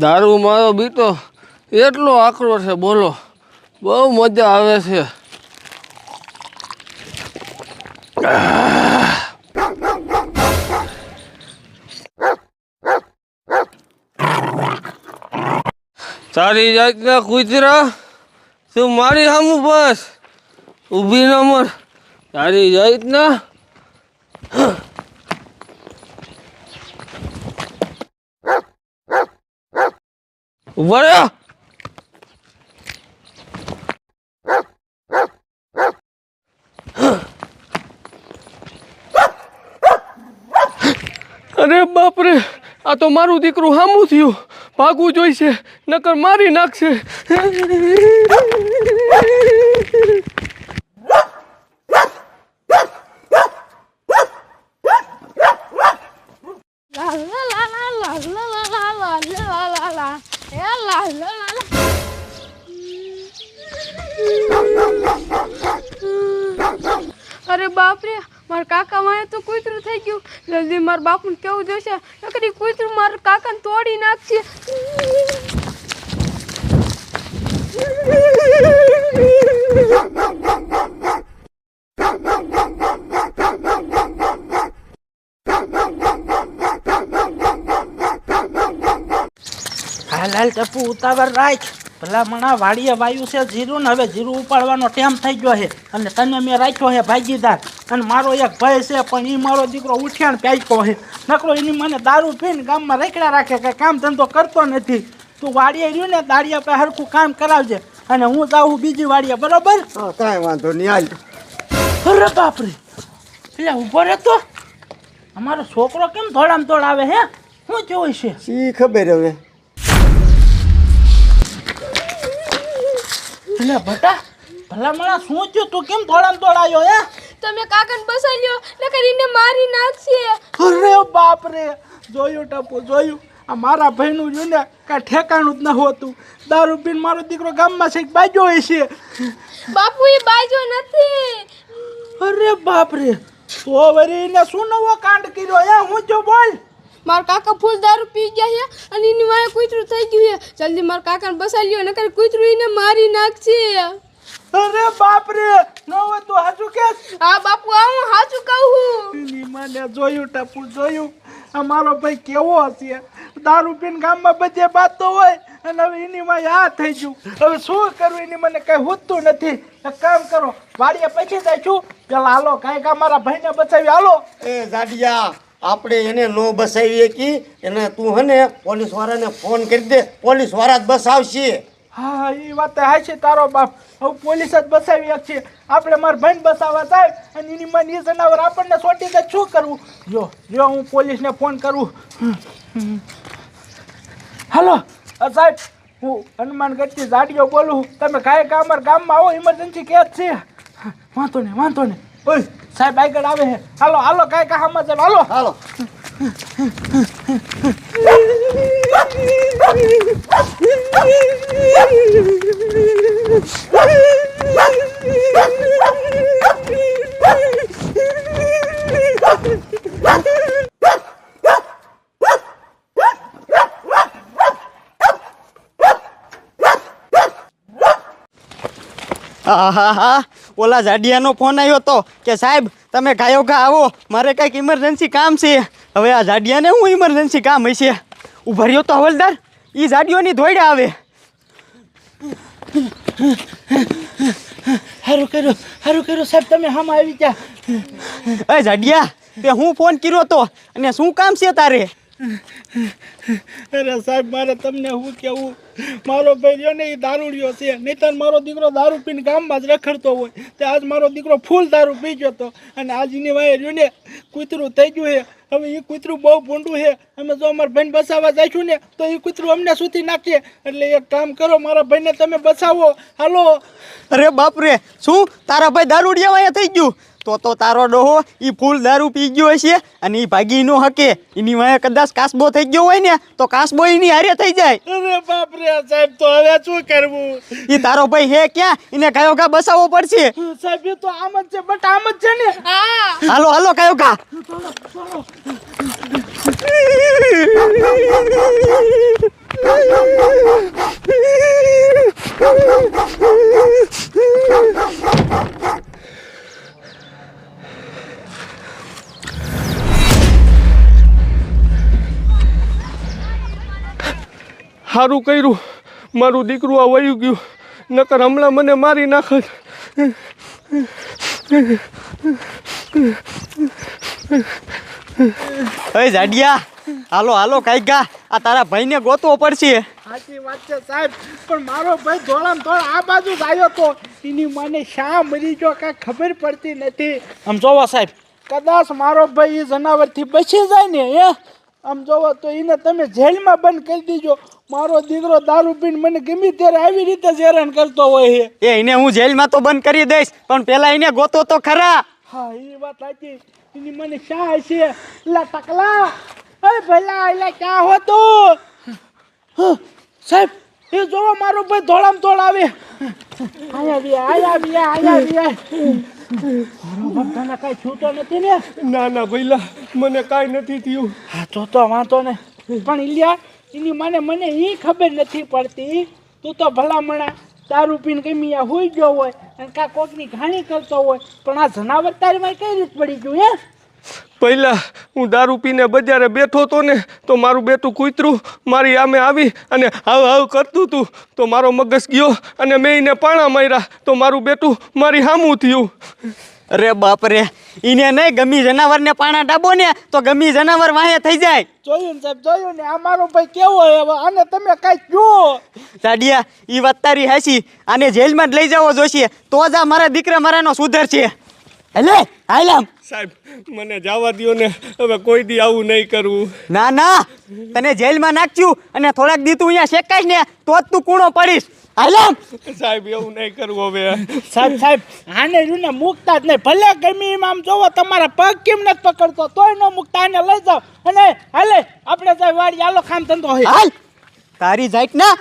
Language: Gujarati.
દારૂ મારો બીટો એટલો આકરો છે બોલો, બહુ મજા આવે છે. તારી જાતના કૂતરા તું મારી સામું બસ ઊભી ન મર. તારી જાતના ઉભા રહ્યા. અરે બાપરે, આ તો મારું દીકરું હામું થયું. ભાગવું જોઈશે નકર મારી નાખશે. અરે બાપરે, મારા કાકા મારે તો કૂતરું થઈ ગયું. જલ્દી મારા બાપુને કેવું જોશે, નકર ઈ કૂતરું મારા કાકાને તોડી નાખશે. હાલ ટપુ ઉતાવળ રાખ. ભલા મણા વાડીએ વાયુ છે જીરું ને હવે જીરું ઉપાડવાનો ટાઈમ થઈ ગયો છે અને તને મેં રાખ્યો છે ભાગીદાર. અને મારો એક ભાઈ છે પણ એ મારો દીકરો ઉઠ્યાણ પ્યાક્યો છે. નકરો એની મને દારૂ પીને ગામમાં રેકડા રાખે કે કામ ધંધો કરતો નથી. તું વાડીએ રહ્યું ને દાડિયા પર હરખું કામ કરાવજે અને હું જાઉં બીજી વાડીએ, બરોબર? કાંઈ વાંધો નહીં, હાલ. અરે બાપરે, એટલે ઉભો રહેતો. અમારો છોકરો કેમ ધોળામ ધોળ આવે હે? શું જોઈ છે? શી ખબર હવે. એટલે બટા ભલા મણા શું થયું? તું કેમ ધોળામ ધોળ આવ્યો હે? તમે કાકાને બસાઈ લ્યો, નકર ઈને મારી નાખશે. અરે બાપ રે, જોયું ટપુ જોયું. આ મારા ભાઈનું જોયું ને કાંઈ ઠેકાણું જ ન હોતું. દારૂ પીને મારો દીકરો ગામમાં છે બાજો હોય છે. બાપુ એ બાજો નથી. અરે બાપ રે, તો વળી એને શું નવો કાંડ કર્યો હે? હું જો બોલ. મારા કાકા ફૂલ દારૂ પી ગયા છે અને એની વાંહે કૂતરું થઈ ગયું છે. જલ્દી મારા કાકાને બસાઈ લ્યો, નકર કૂતરું એને મારી નાખશે. અરે બાપ રે, ન હોય તો હાચું કે? હા બાપુ, આ હું સાચું કહું. એની મને જોયું ટપુ જોયું. આ મારો ભાઈ કેવો હશે? દારૂ પીને ગામમાં બધે બાતો હોય અને હવે એની માં આ થઈ ગયું. હવે શું કરવું એની મને કઈ હોતું નથી. એક કામ કરો, વાડીએ પછી જાય છું પેલા હાલો કાંઈક અમારા ભાઈને બચાવી હાલો. એ જાડિયા, આપણે એને નો બસાવીએ કી એને તું હે ને પોલીસ વાળાને ફોન કરી દે, પોલીસ વાળા જ બસાવશે. હા એ વાત હા છે તારો બાપ. હવે પોલીસ જ બસાવી એક છે. આપણે મારા ભાઈને બસાવવા જાય અને એની માં એ જનાવર આપણને છોટી દે, શું કરવું? જો હું પોલીસને ફોન કરું. હાલો સાહેબ, હું હનુમાનગઢથી જાડિયો બોલું. તમે કાંઈક અમારા ગામમાં આવો, ઇમરજન્સી કેસ છે. વાંધો નહીં. ઓય સાહેબ આગળ આવે છે. હાલો કાંઈક આમાં છે. હાલો. હા, ઓલા જાડિયાનો ફોન આવ્યો તો કે સાહેબ તમે ગાયો ગા આવો, મારે કંઈક ઇમરજન્સી કામ છે. હવે આ જાડિયાને હું ઇમરજન્સી કામ હશે? ઉભા રહ્યો તો હવલદાર, એ જાડિયોની ધોઈડા આવે. સારું કર્યું સાહેબ, તમે હામાં આવી ગયા. એ જાડિયા, તે હું ફોન કર્યો તો અને શું કામ છે તારે? અરે સાહેબ, મારે તમને શું કેવું? મારો ભાઈ રહ્યો ને એ દારૂડિયો છે. નહીંતર મારો દીકરો દારૂ પીને ગામમાં જ રખડતો હોય. તે આજ મારો દીકરો ફૂલ દારૂ પી ગયો હતો અને આજ એની વાંહે રહ્યો ને કૂતરું થઈ ગયું છે. હવે એ કૂતરું બહુ ભૂંડું છે. અમે જો અમારા ભાઈને બસાવવા જઈશું ને તો એ કૂતરું અમને સૂતી નાખીએ. એટલે એક કામ કરો, મારા ભાઈને તમે બસાવો. હાલો. અરે બાપરે, શું તારા ભાઈ દારૂડિયા વાયા થઈ ગયું? તો તારો ડોહો એ ફૂલ દારૂ પી ગયો હશે અને એ ભાગી ન હકે. એની વાંહે કદાચ કાસબો થઈ ગયો હોય ને તો કાસબો એની હારે થઈ જાય. અરે બાપરે સાહેબ, તો હવે શું કરવું? એ તારો ભાઈ હે ક્યાં? એને કયો ગા બસાવવો પડશે. સાહેબ એ તો આમ જ છે, બટ આમ જ છે ને. હા હાલો કયો ગા. સારું કર્યું મારું દીકરું આ વયું ગયું, નકર હમણાં મને મારી નાખત. અય જાડિયા, હાલો હાલો કાંઈક આ તારા ભાઈને ગોતવો પડશે. સાચી વાત છે સાહેબ, પણ મારો ભાઈ ધોળામ ધોળ આ બાજુ જ આવ્યો તો એની મને શા મરી ગયો કાંઈ ખબર પડતી નથી. આમ જોવો સાહેબ, કદાચ મારો ભાઈ એ જનાવરથી બચી જાય ને આમ જોવો તો એને તમે જેલમાં બંધ કરી દીજો. મારો દીકરો દારૂ પીને મને ગમે ત્યારે આવી રીતે જ હેરાન કરતો હોય છે. એને હું જેલમાં તો બંધ કરી દઈશ, પણ પેલા એને ગોતો તો ખરા. હા એ વાત સાચી, એની મને શા હશે. એલા ટકલા, અરે ભલા એલા ક્યાં હો તું? સાહેબ એ જોવો મારો ભાઈ ધોળામ ધોળ આવે. આયા બી બરોબર તને કઈ છૂટો નથી ને? ના ના ભઈલા, મને કાંઈ નથી થયું. હા તો વાંધો ને, પણ ઇલિયા એની મને એ ખબર નથી પડતી. તું તો ભલામણા દારૂ પીને કઈ હોઈ ગયો હોય અને કાં કોકની ઘાણી કરતો હોય, પણ આ જનાવર તારીમાં કઈ રીત પડી ગયું હે? પહેલાં હું દારૂ પીને બજારે બેઠો હતો ને તો મારું બેટું કૂતરું મારી સામે આવી અને હાવ કરતું હતું, તો મારો મગજ ગયો અને મેં એને પાણા માર્યા તો મારું બેટું મારી સામું થયું. અરે બાપ રે, એને નહીં ગમી જનાવરને પાણા ડાબો ને તો ગમી જનાવર વાહે થઈ જાય. જોયું ને સાહેબ, જોયું ને આ મારો ભાઈ કેવો હોય હવે, આને તમે કાંઈ જુઓ. જાડિયા, એ વાત તારી હાચી, આને જેલમાં જ લઈ જવો જોઈશે તો જ આ મારા દીકરા મારાનો સુધર છે. એટલે હાલામ સાહેબ મને જવા દ્યો ને, હવે કોઈ દી આવું નહીં કરવું. ના ના, તને જેલમાં નાખ્યું અને થોડાક દી તું અહીંયા શેકાઈશ ને તો જ તું કૂણો પડીશ. હાલામ સાહેબ એવું નહીં કરવું હવે. સાહેબ આને રૂને મૂકતા જ નહીં, ભલે ગમે એમ આમ જોવો તમારા પગ કેમ નથી પકડતો તોય ન મૂકતા, આને લઈ જાઓ અને હાલે આપણે જાય વાડી. હાલો કામ ધંધો હોય. હાલ તારી જાઈટ ના